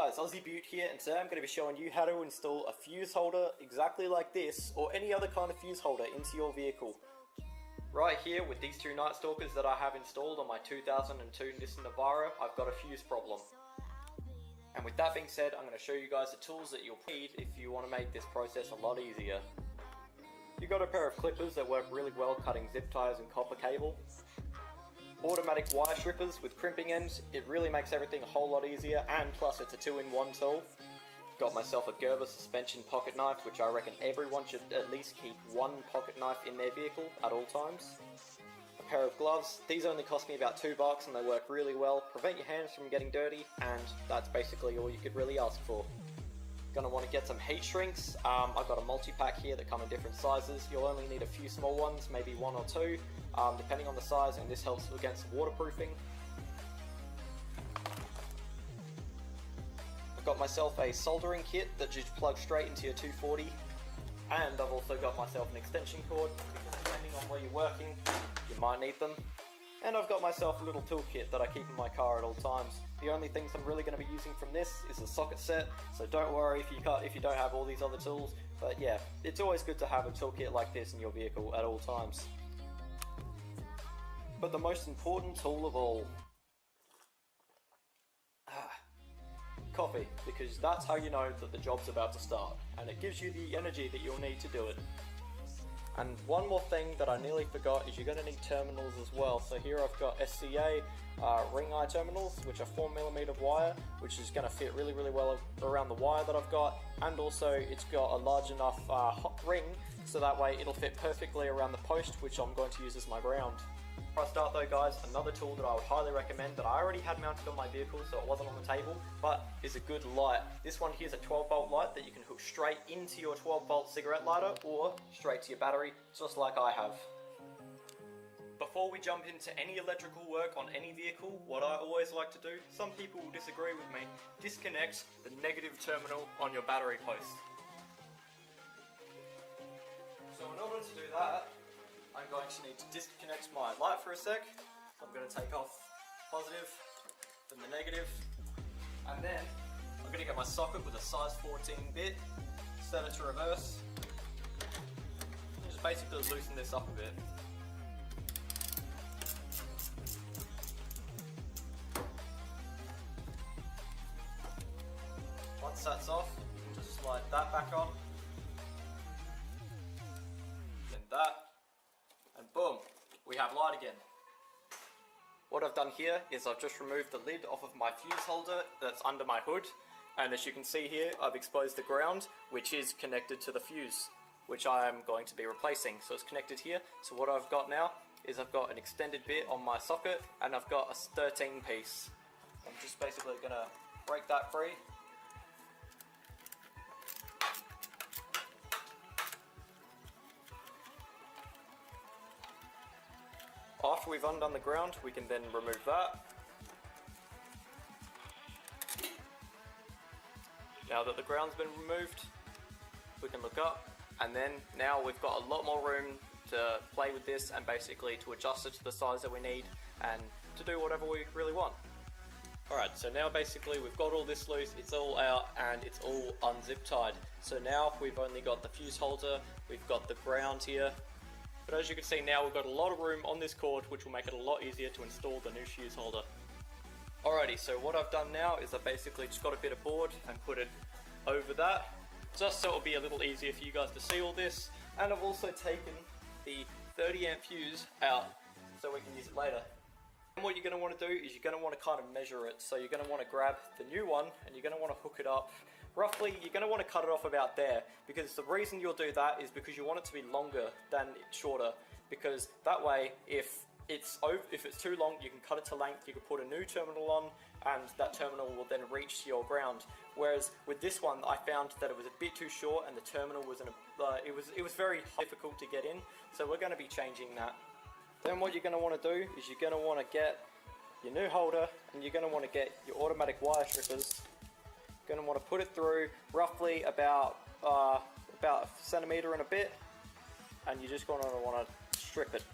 guys, Aussie Beaut here, and today I'm going to be showing you how to install a fuse holder exactly like this, or any other kind of fuse holder into your vehicle. Right here with these two Night Stalkers that I have installed on my 2002 Nissan Navara, I've got a fuse problem. And with that being said, I'm going to show you guys the tools that you'll need if you want to make this process a lot easier. You've got a pair of clippers that work really well cutting zip ties and copper cable. Automatic wire strippers with crimping ends. It really makes everything a whole lot easier, and plus it's a 2-in-1 tool. Got myself a Gerber suspension pocket knife, which I reckon everyone should at least keep one pocket knife in their vehicle at all times. A pair of gloves. These only cost me about $2 and they work really well, prevent your hands from getting dirty, and that's basically all you could really ask for. Gonna want to get some heat shrinks. I've got a multi-pack here that come in different sizes. You'll only need a few small ones, maybe one or two, depending on the size, and this helps against waterproofing. I've got myself a soldering kit that just plugs straight into your 240, and I've also got myself an extension cord, because depending on where you're working, you might need them. And I've got myself a little toolkit that I keep in my car at all times. The only things I'm really going to be using from this is the socket set, so don't worry if you don't have all these other tools. But yeah, it's always good to have a toolkit like this in your vehicle at all times. But the most important tool of all, coffee, because that's how you know that the job's about to start, and it gives you the energy that you'll need to do it. And one more thing that I nearly forgot is you're going to need terminals as well. So here I've got SCA ring eye terminals, which are 4mm wire, which is going to fit really well around the wire that I've got, and also it's got a large enough hot ring so that way it'll fit perfectly around the post, which I'm going to use as my ground. Before I start though guys, another tool that I would highly recommend that I already had mounted on my vehicle so it wasn't on the table, but is a good light. This one here is a 12-volt light that you can hook straight into your 12-volt cigarette lighter or straight to your battery, just like I have. Before we jump into any electrical work on any vehicle, what I always like to do, some people will disagree with me, disconnect the negative terminal on your battery post. So in order to do that, I'm going to need to disconnect my light for a sec. So I'm going to take off positive from the negative, and then I'm going to get my socket with a size 14 bit, set it to reverse, and just basically loosen this up a bit. Once that's off, just slide that back on, then that, and boom, we have light again. What I've done here is I've just removed the lid off of my fuse holder that's under my hood, and as you can see here, I've exposed the ground, which is connected to the fuse, which I am going to be replacing. So it's connected here. So what I've got now is I've got an extended bit on my socket, and I've got a 13 piece. I'm just basically going to break that free. After we've undone the ground, we can then remove that. Now that the ground's been removed, we can look up, and then now we've got a lot more room to play with this and basically to adjust it to the size that we need and to do whatever we really want. Alright, so now basically we've got all this loose, it's all out, and it's all unzip tied. So now we've only got the fuse holder, we've got the ground here. But as you can see now, we've got a lot of room on this cord, which will make it a lot easier to install the new fuse holder. Alrighty, so what I've done now is I've basically just got a bit of board and put it over that, just so it'll be a little easier for you guys to see all this. And I've also taken the 30 amp fuse out so we can use it later. And what you're going to want to do is you're going to want to kind of measure it. So you're going to want to grab the new one and you're going to want to hook it up. Roughly, you're going to want to cut it off about there, because the reason you'll do that is because you want it to be longer than shorter, because that way if it's too long, you can cut it to length, you can put a new terminal on, and that terminal will then reach your ground. Whereas with this one, I found that it was a bit too short and the terminal was it was very difficult to get in, so we're going to be changing that. Then what you're going to want to do is you're going to want to get your new holder, and you're going to want to get your automatic wire strippers. You're going to want to put it through roughly about a centimetre and a bit, and you're just going to want to strip it.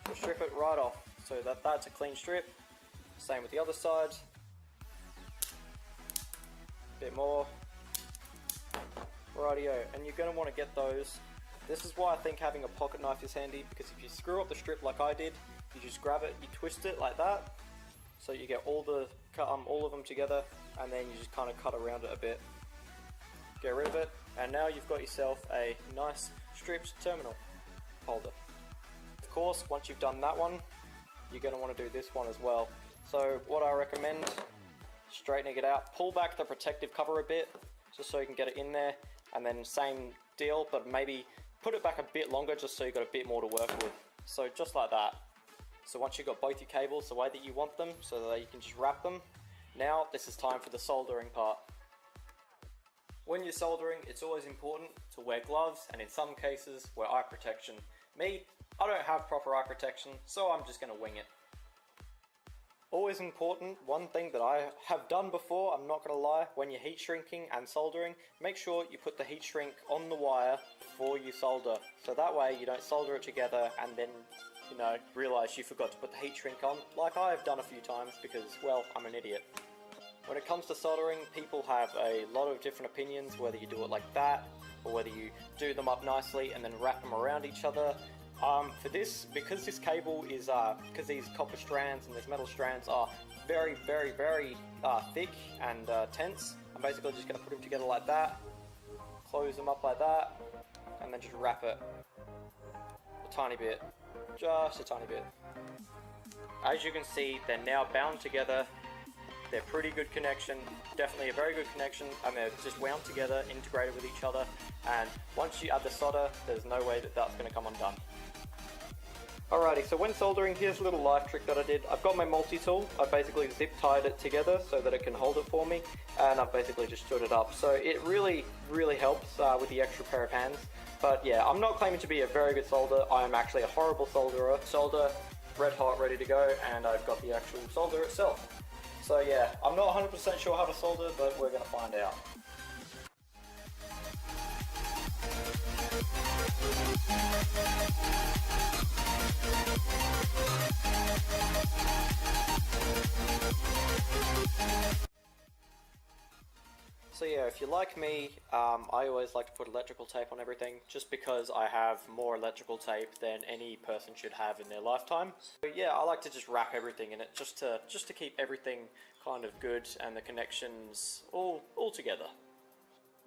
So strip it right off so that's a clean strip. Same with the other side. bit more. Rightio, and you're going to want to get those. This is why I think having a pocket knife is handy, because if you screw up the strip like I did, you just grab it, you twist it like that, so you get all of them together, and then you just kind of cut around it a bit. Get rid of it, and now you've got yourself a nice stripped terminal holder. Of course, once you've done that one, you're going to want to do this one as well. So what I recommend, straightening it out, pull back the protective cover a bit, just so you can get it in there, and then same deal, but maybe put it back a bit longer just so you've got a bit more to work with. So just like that. So once you've got both your cables the way that you want them, so that you can just wrap them, now this is time for the soldering part. When you're soldering, it's always important to wear gloves, and in some cases wear eye protection. Me, I don't have proper eye protection, so I'm just going to wing it. Always important, one thing that I have done before, I'm not going to lie, when you're heat shrinking and soldering, make sure you put the heat shrink on the wire before you solder. So that way you don't solder it together and then, you know, realise you forgot to put the heat shrink on, like I have done a few times because, well, I'm an idiot. When it comes to soldering, people have a lot of different opinions, whether you do it like that, or whether you do them up nicely and then wrap them around each other. For this, because this cable is, because these copper strands and these metal strands are very, very, very thick and tense, I'm basically just going to put them together like that, close them up like that, and then just wrap it a tiny bit, just a tiny bit. As you can see, they're now bound together. They're pretty good connection, definitely a very good connection, and they're just wound together, integrated with each other, and once you add the solder, there's no way that that's going to come undone. Alrighty, so when soldering, here's a little life trick that I did. I've got my multi-tool, I basically zip tied it together so that it can hold it for me, and I've basically just stood it up. So it really, really helps with the extra pair of hands. But yeah, I'm not claiming to be a very good solder, I am actually a horrible solderer. Solder, red hot, ready to go, and I've got the actual solder itself. So yeah, I'm not 100% sure how to solder, but we're going to find out. So yeah, if you're like me, I always like to put electrical tape on everything, just because I have more electrical tape than any person should have in their lifetime. So yeah, I like to just wrap everything in it, just to keep everything kind of good and the connections all together.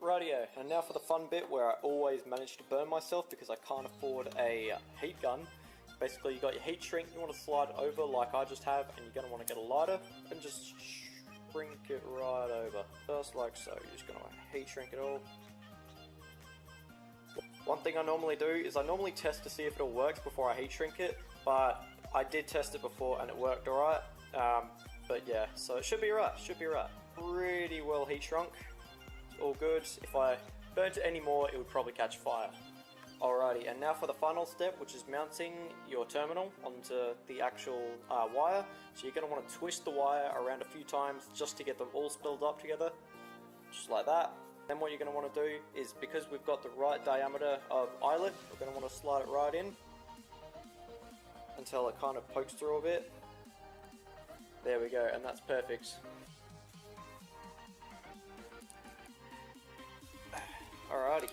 Rightio, and now for the fun bit where I always manage to burn myself because I can't afford a heat gun. Basically, you got your heat shrink, you want to slide over like I just have, and you're going to want to get a lighter and just shrink it right over, just like so. You're just going to heat shrink it all. One thing I normally do is I normally test to see if it all works before I heat shrink it, but I did test it before and it worked alright. But yeah, so it should be right, Pretty well heat shrunk, it's all good. If I burnt it any more, it would probably catch fire. Alrighty, and now for the final step, which is mounting your terminal onto the actual wire. So you're going to want to twist the wire around a few times just to get them all spilled up together, just like that. Then what you're going to want to do is, because we've got the right diameter of eyelet, we're going to want to slide it right in until it kind of pokes through a bit. There we go, and that's perfect. Alrighty.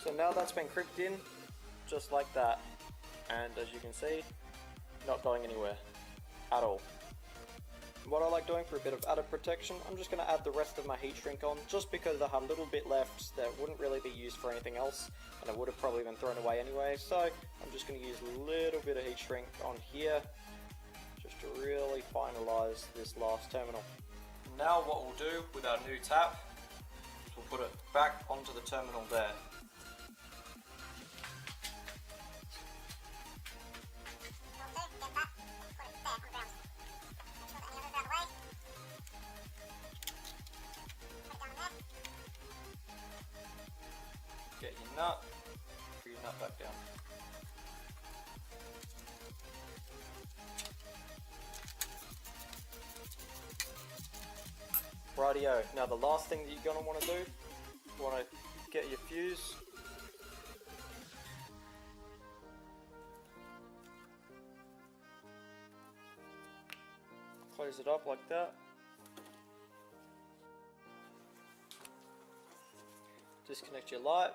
So now that's been crimped in, just like that, and as you can see, not going anywhere at all. What I like doing for a bit of added protection, I'm just going to add the rest of my heat shrink on, just because I have a little bit left that wouldn't really be used for anything else, and it would have probably been thrown away anyway, so I'm just going to use a little bit of heat shrink on here, just to really finalise this last terminal. Now what we'll do with our new tap, we'll put it back onto the terminal there. Get your nut, put your nut back down. Rightio, now the last thing that you're going to want to do, you want to get your fuse. Close it up like that. disconnect your light.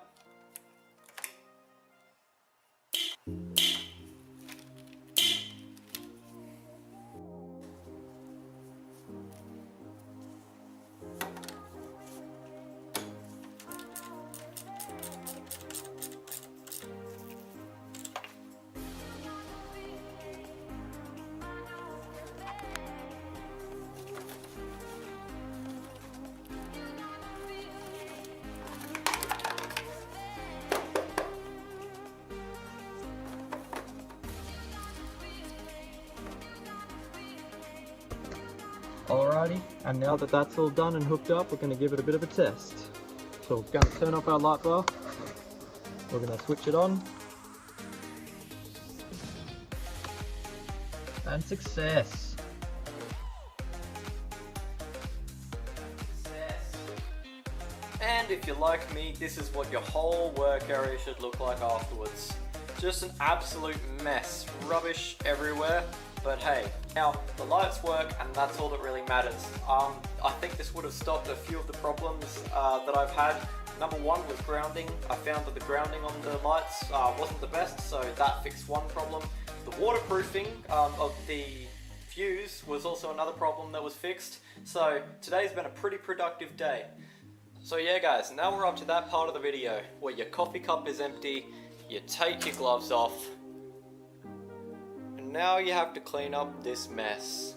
Alrighty, and now that that's all done and hooked up, we're going to give it a bit of a test. So we're going to turn off our light bar, we're going to switch it on, and success! And if you're like me, this is what your whole work area should look like afterwards. Just an absolute mess, rubbish everywhere. But hey, now the lights work and that's all that really matters. I think this would have stopped a few of the problems that I've had. Number one was grounding. I found that the grounding on the lights wasn't the best, so that fixed one problem. The waterproofing of the fuse was also another problem that was fixed. So today's been a pretty productive day. So yeah guys, now we're up to that part of the video where your coffee cup is empty, you take your gloves off, now you have to clean up this mess.